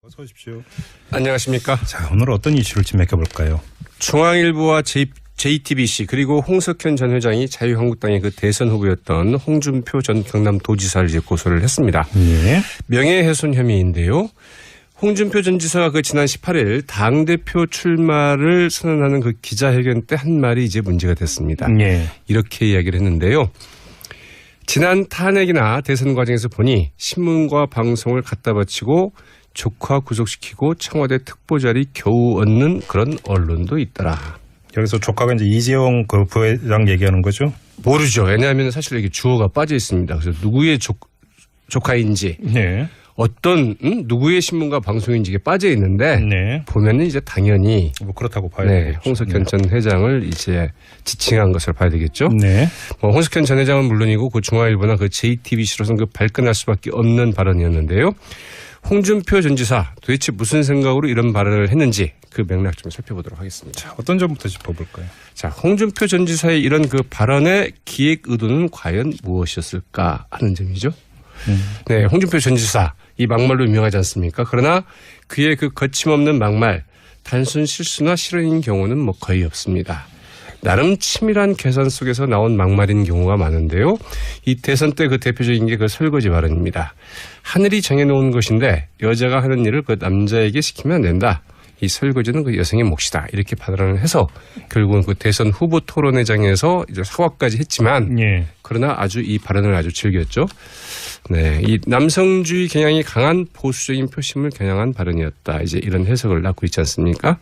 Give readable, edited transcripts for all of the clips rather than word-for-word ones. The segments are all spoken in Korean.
어서 오십시오. 안녕하십니까. 자, 오늘 어떤 이슈를 좀 맥혀볼까요? 중앙일보와 JTBC 그리고 홍석현 전 회장이 자유한국당의 그 대선 후보였던 홍준표 전 경남도지사를 이제 고소를 했습니다. 예. 명예훼손 혐의인데요. 홍준표 전 지사가 그 지난 18일 당대표 출마를 선언하는 그 기자회견 때 한 말이 이제 문제가 됐습니다. 예. 이렇게 이야기를 했는데요. 지난 탄핵이나 대선 과정에서 보니 신문과 방송을 갖다 바치고 조카 구속시키고 청와대 특보자리 겨우 얻는 그런 언론도 있더라. 여기서 조카가 이제 이재용 그 부회장 얘기하는 거죠? 모르죠. 왜냐하면 사실 이게 주어가 빠져 있습니다. 그래서 누구의 조카인지 네. 어떤 누구의 신문과 방송인지 이게 빠져 있는데 네. 보면은 이제 당연히 뭐 그렇다고 봐야 네, 되겠죠. 홍석현 전 회장을 이제 지칭한 것을 봐야 되겠죠. 네. 뭐 홍석현 전 회장은 물론이고 그 중앙일보나 그 JTBC로서는 그 발끈할 수밖에 없는 발언이었는데요. 홍준표 전 지사 도대체 무슨 생각으로 이런 발언을 했는지 그 맥락 좀 살펴보도록 하겠습니다. 자, 어떤 점부터 짚어볼까요? 자, 홍준표 전 지사의 이런 그 발언의 기획 의도는 과연 무엇이었을까 하는 점이죠. 네, 홍준표 전 지사 이 막말로 유명하지 않습니까? 그러나 그의 그 거침없는 막말, 단순 실수나 실언인 경우는 뭐 거의 없습니다. 나름 치밀한 계산 속에서 나온 막말인 경우가 많은데요. 이 대선 때 그 대표적인 게 그 설거지 발언입니다. 하늘이 정해놓은 것인데 여자가 하는 일을 그 남자에게 시키면 안 된다. 이 설거지는 그 여성의 몫이다. 이렇게 발언을 해서 결국은 그 대선 후보 토론회장에서 이제 사과까지 했지만 예. 그러나 아주 이 발언을 아주 즐겼죠. 네, 이 남성주의 경향이 강한 보수적인 표심을 겨냥한 발언이었다. 이제 이런 해석을 낳고 있지 않습니까?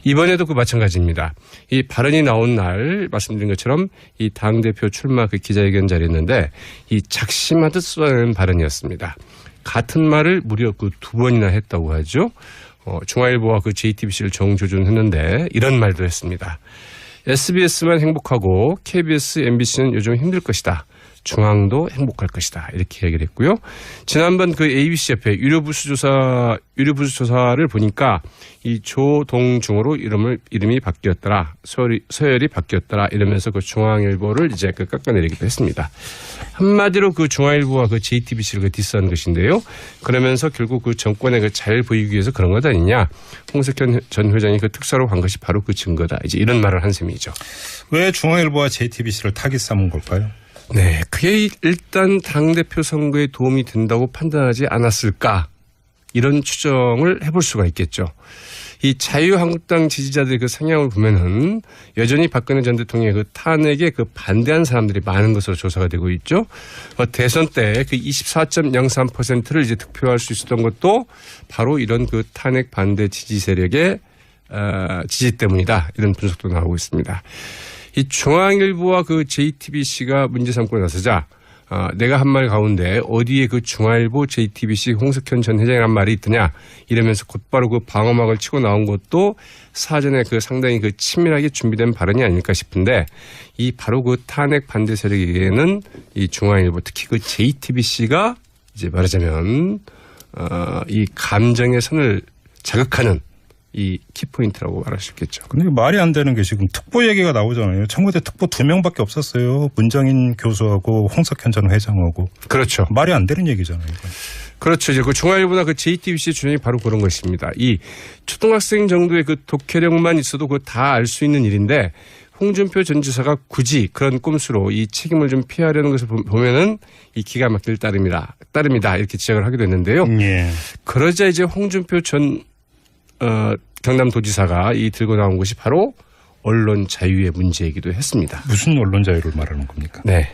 이번에도 그 마찬가지입니다. 이 발언이 나온 날 말씀드린 것처럼 이 당대표 출마 그 기자회견 자리였는데 이 작심하듯 쏟아내는 발언이었습니다. 같은 말을 무려 그 두 번이나 했다고 하죠. 중앙일보와 그 JTBC를 정조준했는데 이런 말도 했습니다. SBS만 행복하고 KBS, MBC는 요즘 힘들 것이다. 중앙도 행복할 것이다. 이렇게 얘기를 했고요. 지난번 그 ABC 옆에 유료부수 조사를 보니까 이 조동중으로 이름이 바뀌었더라. 서열이 바뀌었더라. 이러면서 그 중앙일보를 이제 그 깎아내리기도 했습니다. 한마디로 그 중앙일보와 그 JTBC를 그 디스한 것인데요. 그러면서 결국 그 정권에 그 잘 보이기 위해서 그런 것 아니냐. 홍석현 전 회장이 그 특사로 간 것이 바로 그 증거다. 이제 이런 말을 한 셈이죠. 왜 중앙일보와 JTBC를 타깃 삼은 걸까요? 네, 그게 일단 당대표 선거에 도움이 된다고 판단하지 않았을까 이런 추정을 해볼 수가 있겠죠. 이 자유한국당 지지자들의 그 성향을 보면은 여전히 박근혜 전 대통령의 그 탄핵에 그 반대한 사람들이 많은 것으로 조사가 되고 있죠. 대선 때 그 24.03%를 이제 득표할 수 있었던 것도 바로 이런 그 탄핵 반대 지지 세력의 지지 때문이다. 이런 분석도 나오고 있습니다. 이 중앙일보와 그 JTBC가 문제 삼고 나서자 내가 한 말 가운데 어디에 그 중앙일보, JTBC, 홍석현 전 회장이란 말이 있더냐 이러면서 곧바로 그 방어막을 치고 나온 것도 사전에 그 상당히 그 치밀하게 준비된 발언이 아닐까 싶은데 이 바로 그 탄핵 반대 세력에게는 이 중앙일보 특히 그 JTBC가 이제 말하자면 이 감정의 선을 자극하는 이 키포인트라고 말할 수 있겠죠. 근데 말이 안 되는 게 지금 특보 얘기가 나오잖아요. 청와대 특보 2명밖에 없었어요. 문정인 교수하고 홍석현 전 회장하고. 그렇죠. 말이 안 되는 얘기잖아요. 이건. 그렇죠. 이제 그 중앙일보나 그 JTBC 주장이 바로 그런 것입니다. 이 초등학생 정도의 그 독해력만 있어도 그 다 알 수 있는 일인데 홍준표 전 지사가 굳이 그런 꼼수로 이 책임을 좀 피하려는 것을 보면은 이 기가 막힐 따름이다 이렇게 지적을 하게 됐는데요. 예. 그러자 이제 홍준표 전 경남도지사가 이 들고 나온 것이 바로 언론 자유의 문제이기도 했습니다. 무슨 언론 자유를 말하는 겁니까? 네.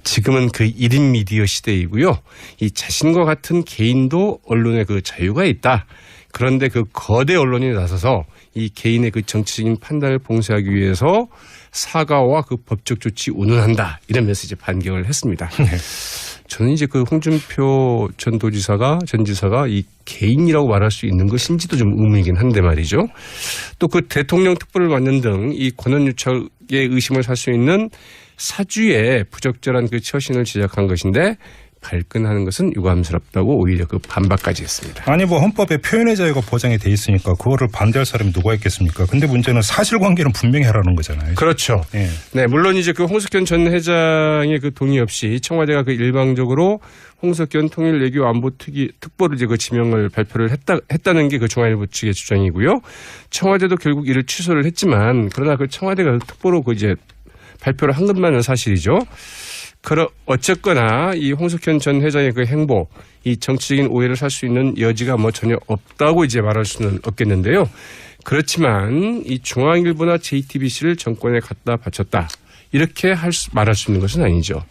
지금은 그 1인 미디어 시대이고요. 이 자신과 같은 개인도 언론의 그 자유가 있다. 그런데 그 거대 언론이 나서서 이 개인의 그 정치적인 판단을 봉쇄하기 위해서 사과와 그 법적 조치 운운한다. 이러면서 이제 반격을 했습니다. 네. 저는 이제 그 홍준표 전 지사가 이 개인이라고 말할 수 있는 것인지도 좀 의문이긴 한데 말이죠. 또 그 대통령 특보를 맡는 등 이 권한유착의 의심을 살 수 있는 사주에 부적절한 그 처신을 제작한 것인데 발끈하는 것은 유감스럽다고 오히려 그 반박까지 했습니다. 아니 뭐 헌법에 표현의 자유가 보장이 돼 있으니까 그거를 반대할 사람이 누가 있겠습니까? 근데 문제는 사실관계는 분명히 하라는 거잖아요. 그렇죠. 예. 네, 물론 이제 그 홍석현 전 회장의 그 동의 없이 청와대가 그 일방적으로 홍석현 통일외교안보특보를 이제 그 지명을 발표를 했다는 게 그 중앙일보 측의 주장이고요. 청와대도 결국 이를 취소를 했지만 그러나 그 청와대가 특보로 그 이제 발표를 한 것만은 사실이죠. 어쨌거나 이 홍석현 전 회장의 그 행보, 이 정치적인 오해를 살 수 있는 여지가 뭐 전혀 없다고 이제 말할 수는 없겠는데요. 그렇지만 이 중앙일보나 JTBC를 정권에 갖다 바쳤다. 이렇게 말할 수 있는 것은 아니죠.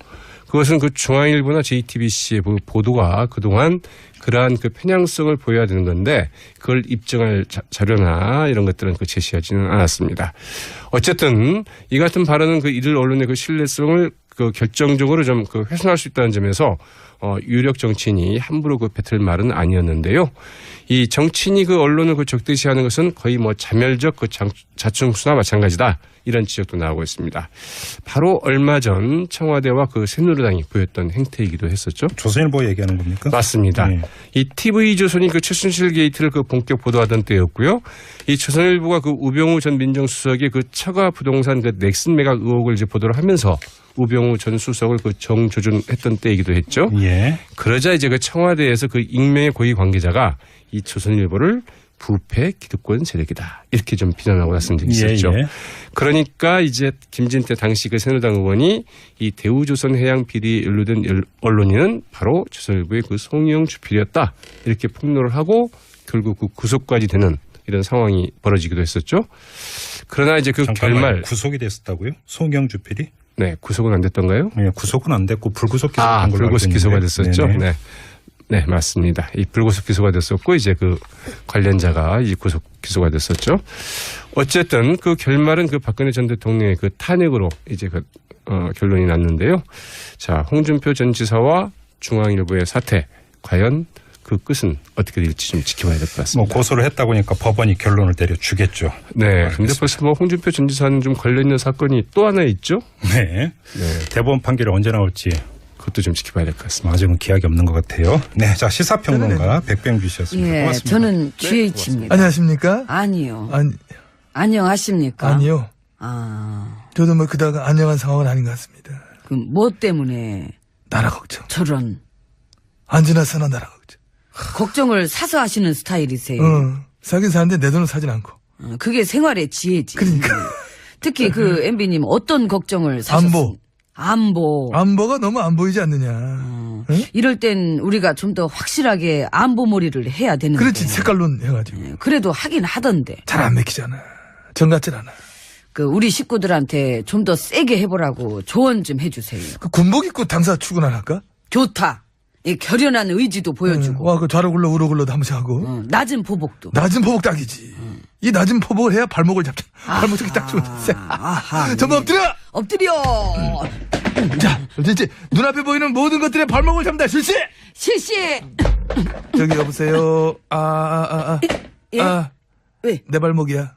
그것은 그 중앙일보나 JTBC의 그 보도가 그동안 그러한 그 편향성을 보여야 되는 건데 그걸 입증할 자료나 이런 것들은 그 제시하지는 않았습니다. 어쨌든 이 같은 발언은 그 이들 언론의 그 신뢰성을 그 결정적으로 좀 그 훼손할 수 있다는 점에서 유력 정치인이 함부로 그 뱉을 말은 아니었는데요. 이 정치인이 그 언론을 그 적대시하는 것은 거의 뭐 자멸적 그 자충수나 마찬가지다. 이런 지적도 나오고 있습니다. 바로 얼마 전 청와대와 그 새누리당이 보였던 행태이기도 했었죠. 조선일보 얘기하는 겁니까? 맞습니다. 네. 이 TV조선이 그 최순실 게이트를 그 본격 보도하던 때였고요. 이 조선일보가 그 우병우 전 민정수석의 그 처가 부동산 그 넥슨 매각 의혹을 이제 보도를 하면서 우병우 전 수석을 그 정조준했던 때이기도 했죠. 예. 그러자 이제 그 청와대에서 그 익명의 고위 관계자가 이 조선일보를 부패 기득권 세력이다. 이렇게 좀 비난하고 나선 적이 있었죠. 예. 그러니까 이제 김진태 당시 그 새누리당 의원이 이 대우조선 해양 비리에 연루된 언론인은 바로 조선일보의 그 송영 주필이었다. 이렇게 폭로를 하고 결국 그 구속까지 되는 이런 상황이 벌어지기도 했었죠. 그러나 이제 그 결말. 구속이 됐었다고요? 송영 주필이? 네. 구속은 안 됐던가요? 네, 구속은 안 됐고 불구속 기소한 걸로 불구속 기소가 됐었죠. 네네. 네. 네, 맞습니다. 이 불구속 기소가 됐었고 이제 그 관련자가 이 구속 기소가 됐었죠. 어쨌든 그 결말은 그 박근혜 전 대통령의 그 탄핵으로 이제 그 결론이 났는데요. 자, 홍준표 전 지사와 중앙일보의 사태 과연 그 끝은 어떻게 될지 좀 지켜봐야 될 것 같습니다. 뭐 고소를 했다고 하니까 법원이 결론을 내려주겠죠. 네. 근데 벌써 뭐 홍준표 전 지사는 좀 걸려있는 사건이 또 하나 있죠. 네. 대법원 판결이 언제 나올지 그것도 좀 지켜봐야 될 것 같습니다. 아직은 기약이 없는 것 같아요. 네, 자 시사평론가 백병규 씨였습니다. 예, 고맙습니다. 저는 GH입니다. 안녕하십니까? 아니요. 안녕하십니까? 아니요. 아, 저도 뭐 그다가 안녕한 상황은 아닌 것 같습니다. 그럼 뭐 때문에 나라 걱정. 저런 안지나 사나 나라 걱정. 걱정을 사서 하시는 스타일이세요? 사긴 사는데 내 돈은 사진 않고. 그게 생활의 지혜지. 그러니까. 특히 그 MB님 어떤 걱정을 사셨어요? 안보. 안보가 너무 안 보이지 않느냐. 응? 이럴 땐 우리가 좀 더 확실하게 안보몰이를 해야 되는데. 그렇지. 색깔론 해가지고. 그래도 하긴 하던데. 잘 안 맥히잖아. 정 같진 않아. 그 우리 식구들한테 좀 더 세게 해보라고 조언 좀 해주세요. 그 군복 입고 당사 출근 안 할까? 좋다. 이 결연한 의지도 보여주고. 와, 그 좌로 굴러 우로 굴러도 한 번씩 하고. 낮은 보복도. 낮은 포복 딱이지. 이 낮은 포복을 해야 발목을 잡자. 발목 저기 딱 주면 돼. 아하. 전부 엎드려! 엎드려! 자, 이제 눈앞에 보이는 모든 것들의 발목을 잡는다. 실시! 실시! 저기 여보세요. 예? 왜? 내 발목이야.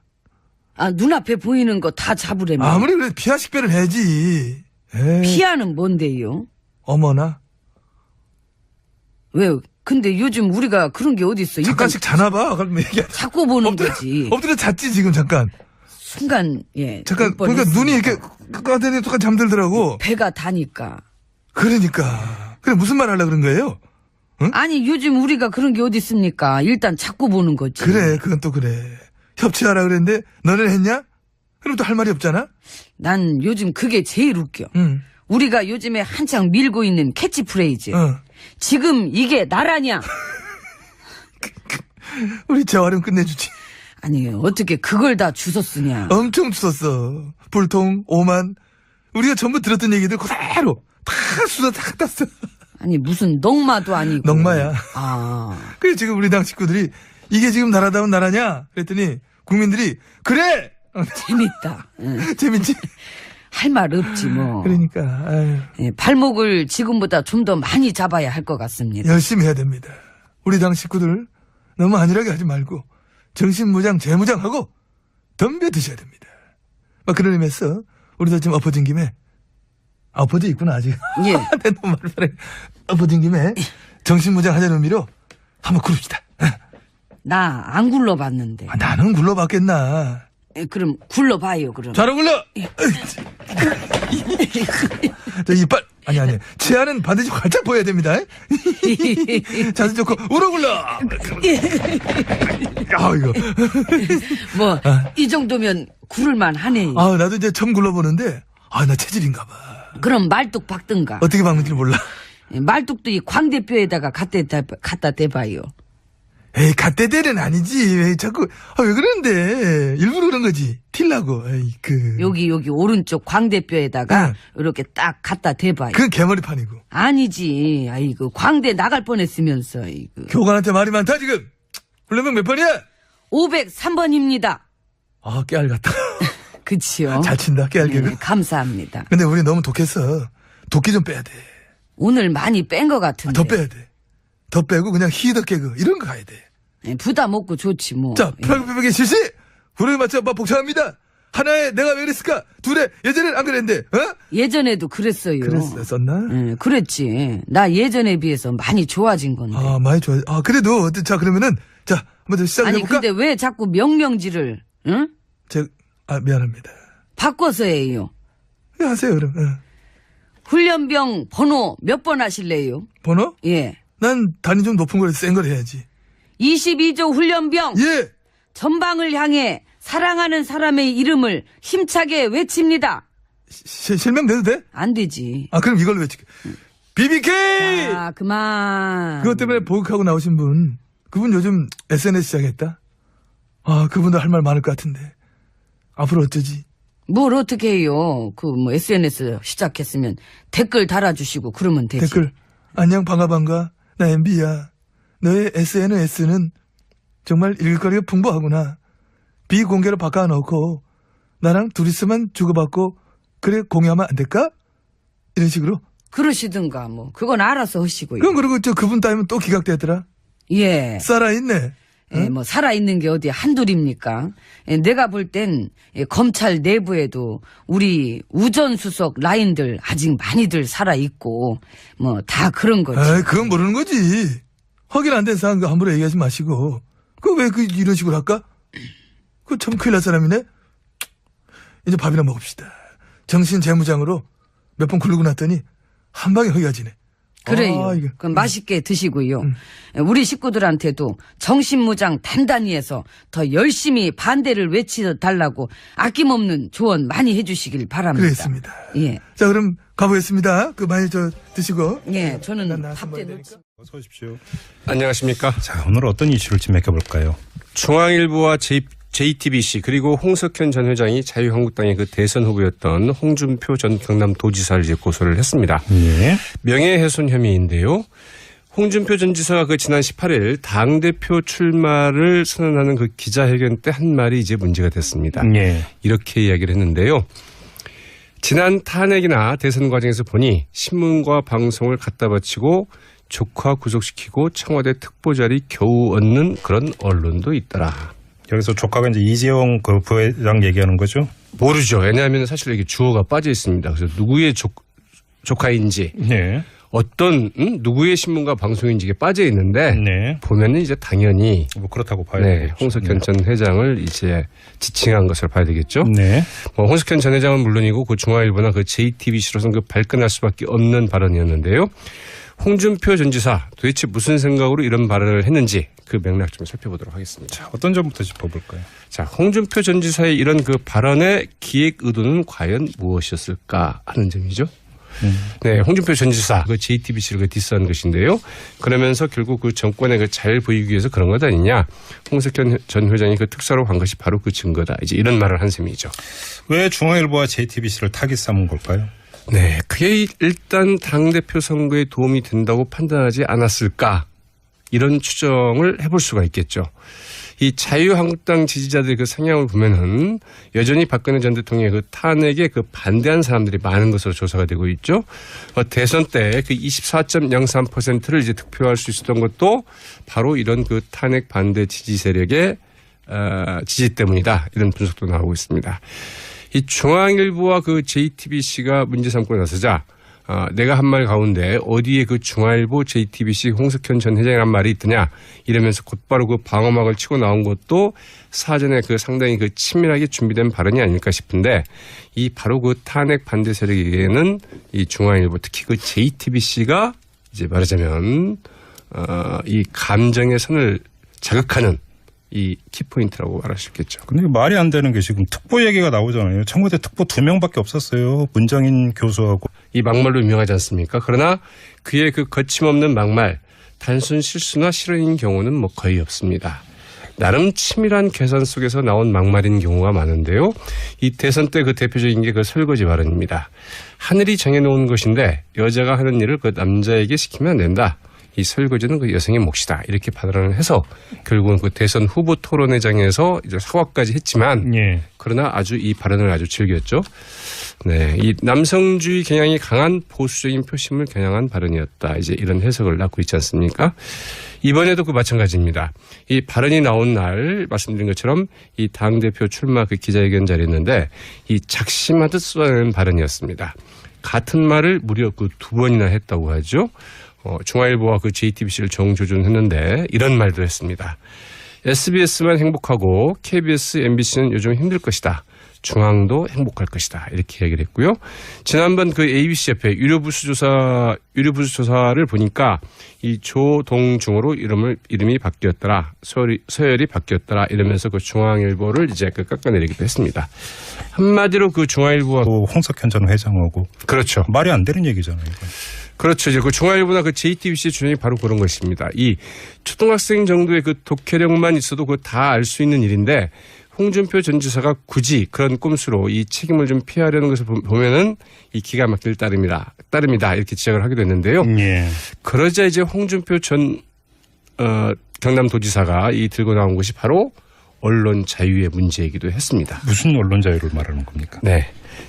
눈앞에 보이는 거 다 잡으려면. 아무리 그래도 피하 식별을 해야지. 에이, 피하는 뭔데요? 어머나. 왜? 근데 요즘 우리가 그런 게 어딨어. 잠깐씩 자나봐. 그럼 얘기하 자꾸 보는 거지. 엎드려 잤지, 지금 잠깐. 순간, 예. 잠깐, 몇 번 그러니까 했습니다. 눈이 이렇게 까대니 똑같이 잠들더라고. 배가 다니까. 그러니까. 그래, 무슨 말 하려고 그런 거예요? 아니, 요즘 우리가 그런 게 어딨습니까? 일단 자꾸 보는 거지. 그래, 그건 또 그래. 협치하라 그랬는데, 너는 했냐? 그럼 또 할 말이 없잖아? 난 요즘 그게 제일 웃겨. 응. 우리가 요즘에 한창 밀고 있는 캐치프레이즈. 지금 이게 나라냐? 우리 재활용 끝내주지. 아니, 어떻게 그걸 다 주워 쓰냐? 엄청 주웠어. 불통, 오만. 우리가 전부 들었던 얘기들 그대로 다 수다 다 갖다 써. 아니, 무슨 넉마도 아니고. 넉마야. 그래, 지금 우리 당 식구들이 이게 지금 나라다운 나라냐? 그랬더니 국민들이 그래! 재밌다. 응. 재밌지? 할 말 없지 뭐. 그러니까 아유, 예, 발목을 지금보다 좀 더 많이 잡아야 할 것 같습니다. 열심히 해야 됩니다. 우리 당 식구들 너무 안일하게 하지 말고 정신무장, 재무장하고 덤벼 드셔야 됩니다. 막 그런 의미에서 우리도 좀 엎어진 김에 엎어져 있구나, 아직. 예. 내 너무 말빨해. 엎어진 김에 정신무장하자는 의미로 한번 굴읍시다. 나 안 굴러봤는데. 아, 나는 굴러봤겠나. 그럼 굴러봐요, 그럼. 잘 굴러! 저 이빨, 아니. 치아는 반드시 활짝 보여야 됩니다. 자세 좋고, 우러 굴러! 이거. 뭐, 이 정도면 굴을만 하네. 나도 이제 처음 굴러보는데, 나 체질인가 봐. 그럼 말뚝 박든가. 어떻게 박는지 몰라. 말뚝도 이 광대뼈에다가 갖다 대봐요. 에이, 갓대대는 아니지. 왜 자꾸, 왜 그러는데. 일부러 그런 거지. 틸라고. 여기 오른쪽 광대뼈에다가 응. 이렇게 딱 갖다 대봐요. 그건 개머리판이고. 아니지. 아이고, 광대 나갈 뻔했으면서, 이거. 교관한테 말이 많다, 지금. 훈련병 몇 번이야? 503번입니다. 깨알 같다. 그치요? 잘 친다, 깨알 개그. 네, 감사합니다. 근데 우리 너무 독했어. 도끼 좀 빼야 돼. 오늘 많이 뺀 것 같은데. 더 빼야 돼. 더 빼고 그냥 히더 개그. 이런 거 가야 돼. 네, 부담 없고 좋지, 뭐. 자, 프라그pepe기 실시! 후렴에 맞춰 복창합니다. 하나에 내가 왜 그랬을까? 둘에 예전엔 안 그랬는데, 예전에도 그랬어요. 썼나? 네, 그랬지. 나 예전에 비해서 많이 좋아진 건데. 많이 좋아. 그래도, 자, 그러면은, 자, 먼저 시작을 아니, 해볼까? 근데 왜 자꾸 명령지를, 응? 미안합니다. 바꿔서 해요. 네, 하세요, 그럼. 훈련병 번호 몇 번 하실래요? 번호? 예. 난 단위 좀 높은 걸 센 걸 해야지. 22조 훈련병. 예! 전방을 향해 사랑하는 사람의 이름을 힘차게 외칩니다. 실명 내도 돼? 안 되지. 그럼 이걸로 외칠게. BBK! 그만. 그것 때문에 보극하고 나오신 분, 그분 요즘 SNS 시작했다? 그분도 할 말 많을 것 같은데. 앞으로 어쩌지? 뭘 어떻게 해요? SNS 시작했으면 댓글 달아주시고 그러면 되지. 댓글. 안녕, 반가. 나 MB야. 너의 SNS는 정말 읽을거리가 풍부하구나. 비공개로 바꿔놓고 나랑 둘이서만 주고받고 그래 공유하면 안 될까? 이런 식으로. 그러시든가 뭐 그건 알아서 하시고요. 그럼 그리고 그분 따위면 또 기각되더라. 예. 살아있네. 예, 뭐 살아있는 게 어디 한둘입니까? 예, 내가 볼 땐 검찰 내부에도 우리 우전수석 라인들 아직 많이들 살아있고 뭐 다 그런 거지. 그건 모르는 거지. 확인 안 된 사항 함부로 얘기하지 마시고. 왜 이런 식으로 할까? 참 큰일 날 사람이네. 이제 밥이나 먹읍시다. 정신재무장으로 몇 번 굴르고 났더니 한 방에 허기가지네. 그래요. 이거. 그럼 맛있게 드시고요. 우리 식구들한테도 정신무장 단단히 해서 더 열심히 반대를 외치달라고 아낌없는 조언 많이 해주시길 바랍니다. 그랬습니다. 예. 자, 그럼 가보겠습니다. 많이 드시고. 예, 저는 나서 밥 먹어야 때 되니까. 어서 오십시오. 안녕하십니까. 자, 오늘 어떤 이슈를 좀 맡겨볼까요? 중앙일보와 JTBC 그리고 홍석현 전 회장이 자유한국당의 그 대선 후보였던 홍준표 전 경남도지사를 이제 고소를 했습니다. 예. 명예훼손 혐의인데요. 홍준표 전 지사가 지난 18일 당대표 출마를 선언하는 그 기자회견 때 한 말이 이제 문제가 됐습니다. 예. 이렇게 이야기를 했는데요. 지난 탄핵이나 대선 과정에서 보니 신문과 방송을 갖다 바치고 조카 구속시키고 청와대 특보자리 겨우 얻는 그런 언론도 있더라. 여기서 조카가 이제 이재용 부회장 얘기하는 거죠? 모르죠. 왜냐하면 사실 이게 주어가 빠져 있습니다. 그래서 누구의 조카인지 네. 어떤 누구의 신문과 방송인지 이게 빠져 있는데 네. 보면은 이제 당연히 뭐 그렇다고 봐야 네, 되겠죠. 홍석현 전 회장을 이제 지칭한 것을 봐야 되겠죠. 네. 홍석현 전 회장은 물론이고 그 중앙일보나 그 JTBC로서는 발끈할 수밖에 없는 발언이었는데요. 홍준표 전 지사 도대체 무슨 생각으로 이런 발언을 했는지 그 맥락 좀 살펴보도록 하겠습니다. 자, 어떤 점부터 짚어볼까요? 자, 홍준표 전 지사의 이런 그 발언의 기획 의도는 과연 무엇이었을까 하는 점이죠. 네, 홍준표 전 지사 그 JTBC를 디스한 것인데요. 그러면서 결국 그 정권에 잘 보이기 위해서 그런 것 아니냐. 홍석현 전 회장이 그 특사로 간 것이 바로 그 증거다. 이제 이런 말을 한 셈이죠. 왜 중앙일보와 JTBC를 타깃 삼은 걸까요? 네, 그게 일단 당대표 선거에 도움이 된다고 판단하지 않았을까. 이런 추정을 해볼 수가 있겠죠. 이 자유한국당 지지자들의 그 성향을 보면은 여전히 박근혜 전 대통령의 그 탄핵에 그 반대한 사람들이 많은 것으로 조사가 되고 있죠. 대선 때 그 24.03%를 이제 득표할 수 있었던 것도 바로 이런 그 탄핵 반대 지지 세력의 지지 때문이다. 이런 분석도 나오고 있습니다. 이 중앙일보와 그 JTBC가 문제 삼고 나서자 내가 한 말 가운데 어디에 그 중앙일보, JTBC, 홍석현 전 회장이란 말이 있더냐 이러면서 곧바로 그 방어막을 치고 나온 것도 사전에 그 상당히 그 치밀하게 준비된 발언이 아닐까 싶은데 이 바로 그 탄핵 반대 세력에게는 이 중앙일보 특히 그 JTBC가 이제 말하자면 이 감정의 선을 자극하는 이 키포인트라고 말할 수 있겠죠. 근데 말이 안 되는 게 지금 특보 얘기가 나오잖아요. 청와대 특보 2명밖에 없었어요. 문정인 교수하고. 이 막말로 유명하지 않습니까? 그러나 그의 그 거침없는 막말, 단순 실수나 실언인 경우는 뭐 거의 없습니다. 나름 치밀한 계산 속에서 나온 막말인 경우가 많은데요. 이 대선 때 그 대표적인 게 그 설거지 발언입니다. 하늘이 정해놓은 것인데 여자가 하는 일을 그 남자에게 시키면 안 된다. 이 설거지는 그 여성의 몫이다. 이렇게 발언을 해서 결국은 그 대선 후보 토론회장에서 이제 사과까지 했지만 예. 그러나 아주 이 발언을 아주 즐겼죠. 네, 이 남성주의 경향이 강한 보수적인 표심을 겨냥한 발언이었다. 이제 이런 해석을 낳고 있지 않습니까? 이번에도 그 마찬가지입니다. 이 발언이 나온 날 말씀드린 것처럼 이 당대표 출마 그 기자회견 자리였는데 이 작심하듯 쏟아내는 발언이었습니다. 같은 말을 무려 그 2번이나 했다고 하죠. 중앙일보와 그 JTBC를 정조준했는데 이런 말도 했습니다. SBS만 행복하고 KBS, MBC는 요즘 힘들 것이다. 중앙도 행복할 것이다. 이렇게 얘기를 했고요. 지난번 그 ABC 옆에 유료부수 조사를 보니까 이 조동중으로 이름이 바뀌었더라. 서열이 바뀌었더라. 이러면서 그 중앙일보를 이제 그 깎아내리기도 했습니다. 한마디로 그 중앙일보와 홍석현 전 회장하고. 그렇죠. 말이 안 되는 얘기잖아요. 이건. 그렇죠. 이제 그 중앙일보나 그 JTBC 주장이 바로 그런 것입니다. 이 초등학생 정도의 그 독해력만 있어도 그 다 알 수 있는 일인데 홍준표 전 지사가 굳이 그런 꼼수로 이 책임을 좀 피하려는 것을 보면은 이 기가 막힐 따름이다 이렇게 지적을 하게 됐는데요. 예. 그러자 이제 홍준표 전 경남도지사가 이 들고 나온 것이 바로 언론 자유의 문제이기도 했습니다. 무슨 언론 자유를 말하는 겁니까? 네.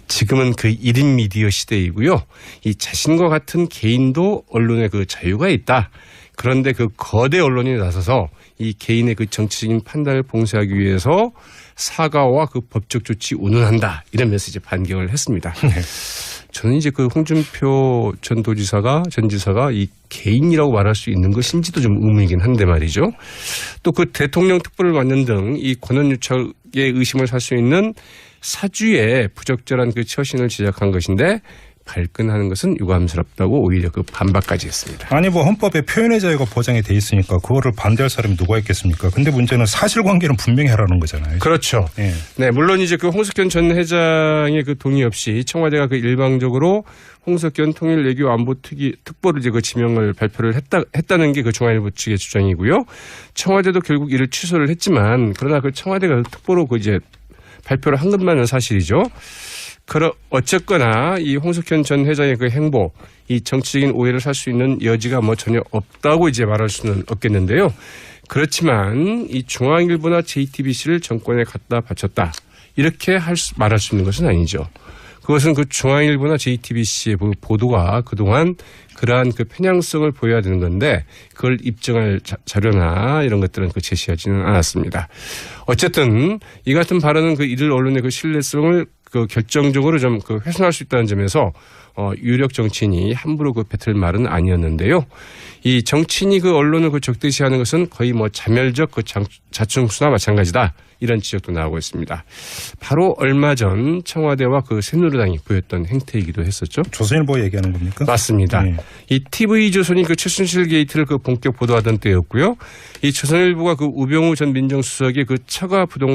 지금은 그 1인 미디어 시대이고요. 이 자신과 같은 개인도 언론의 그 자유가 있다. 그런데 그 거대 언론이 나서서 이 개인의 그 정치적인 판단을 봉쇄하기 위해서 사과와 그 법적 조치 운운한다. 이러면서 이제 반격을 했습니다. 저는 이제 그 홍준표 전 지사가 이 개인이라고 말할 수 있는 것인지도 좀 의문이긴 한데 말이죠. 또 그 대통령 특보를 맡는 등 이 권한유착의 의심을 살 수 있는 사주에 부적절한 그 처신을 지적한 것인데 발끈하는 것은 유감스럽다고 오히려 그 반박까지 했습니다. 아니 뭐 헌법에 표현의 자유가 보장이 돼 있으니까 그거를 반대할 사람이 누가 있겠습니까? 근데 문제는 사실관계는 분명히 하라는 거잖아요. 그렇죠. 예. 네, 물론 이제 그 홍석현 전 회장의 그 동의 없이 청와대가 그 일방적으로 홍석현 통일외교안보특보를 이제 그 지명을 발표를 했다는 게 그 중앙일보 측의 주장이고요. 청와대도 결국 이를 취소를 했지만 그러나 그 청와대가 특보로 그 이제 발표를 한 것만은 사실이죠. 어쨌거나 이 홍석현 전 회장의 그 행보, 이 정치적인 오해를 살 수 있는 여지가 뭐 전혀 없다고 이제 말할 수는 없겠는데요. 그렇지만 이 중앙일보나 JTBC를 정권에 갖다 바쳤다. 이렇게 말할 수 있는 것은 아니죠. 그것은 그 중앙일보나 JTBC의 보도가 그동안 그러한 그 편향성을 보여야 되는 건데 그걸 입증할 자료나 이런 것들은 그 제시하지는 않았습니다. 어쨌든 이 같은 발언은 그 이들 언론의 그 신뢰성을 그 결정적으로 좀 그 훼손할 수 있다는 점에서 유력 정치인이 함부로 그 뱉을 말은 아니었는데요. 이 정치인이 그 언론을 그 적대시하는 것은 거의 뭐 자멸적 그 자충수나 마찬가지다. 이런 지적도 나오고 있습니다. 바로 얼마 전 청와대와 그 새누리당이 보였던 행태이기도 했었죠. 조선일보 얘기하는 겁니까? 맞습니다. 네. 이 TV조선이 그 최순실 게이트를 그 본격 보도하던 때였고요. 이 조선일보가 그 우병우 전 민정수석의 그 처가 부동